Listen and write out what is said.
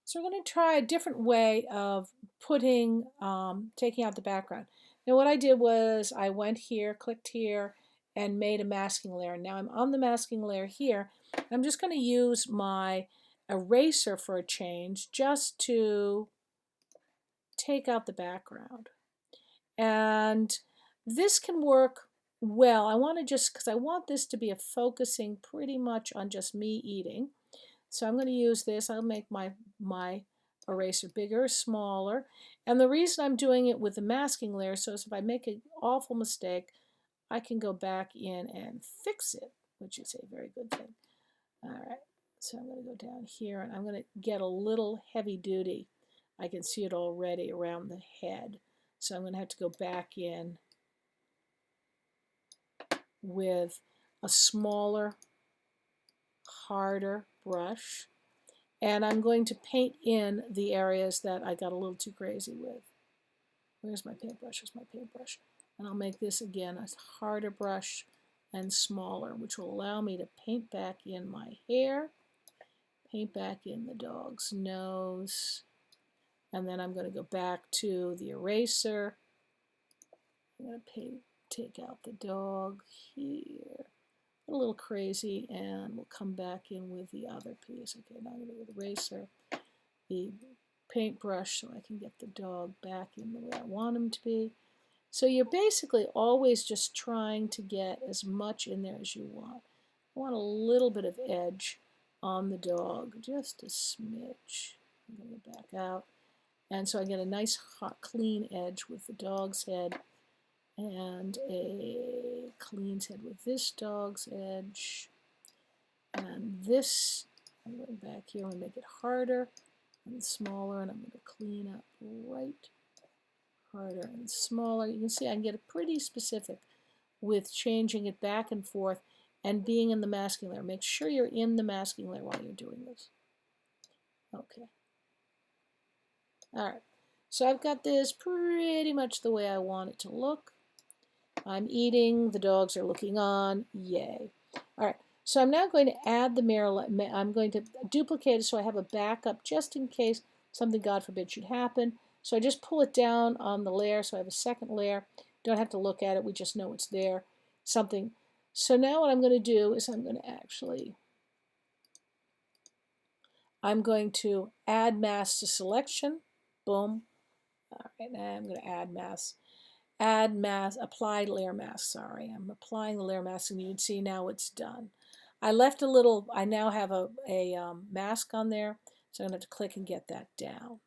So we're going to try a different way of taking out the background. Now what I did was I went here, clicked here, and made a masking layer. Now I'm on the masking layer here. I'm just going to use my eraser for a change just to take out the background. And this can work well. I want to just, because I want this to be a focusing pretty much on just me eating. So I'm going to use this. I'll make my eraser bigger or smaller. And the reason I'm doing it with the masking layer, so if I make an awful mistake, I can go back in and fix it, which is a very good thing. All right, so I'm going to go down here, and I'm going to get a little heavy duty. I can see it already around the head. So I'm going to have to go back in with a smaller, harder brush. And I'm going to paint in the areas that I got a little too crazy with. Where's my paintbrush? Where's my paintbrush? And I'll make this again a harder brush and smaller, which will allow me to paint back in my hair, paint back in the dog's nose, and then I'm going to go back to the eraser. I'm going to take out the dog here. A little crazy, and we'll come back in with the other piece. Okay, now I'm going to go with the eraser, the paintbrush, so I can get the dog back in the way I want him to be. So you're basically always just trying to get as much in there as you want. I want a little bit of edge on the dog, just a smidge. I'm going to go back out. And so I get a nice hot clean edge with the dog's head and a clean head with this dog's edge. And this, I'm going back here and make it harder and smaller, and I'm going to clean up right, harder and smaller. You can see I can get it pretty specific with changing it back and forth and being in the masking layer. Make sure you're in the masking layer while you're doing this. Okay. All right. So I've got this pretty much the way I want it to look. I'm eating, the dogs are looking on, yay. All right, so I'm now going to add the mirror. I'm going to duplicate it so I have a backup just in case something, God forbid, should happen. So I just pull it down on the layer so I have a second layer. Don't have to look at it, we just know it's there. Something. So now what I'm going to do is I'm going to add mask to selection. Boom. All right, now I'm going to add mask. Add mask, apply layer mask, sorry. I'm applying the layer mask, and you can see now it's done. I left a little, I now have a mask on there, so I'm going to have to click and get that down.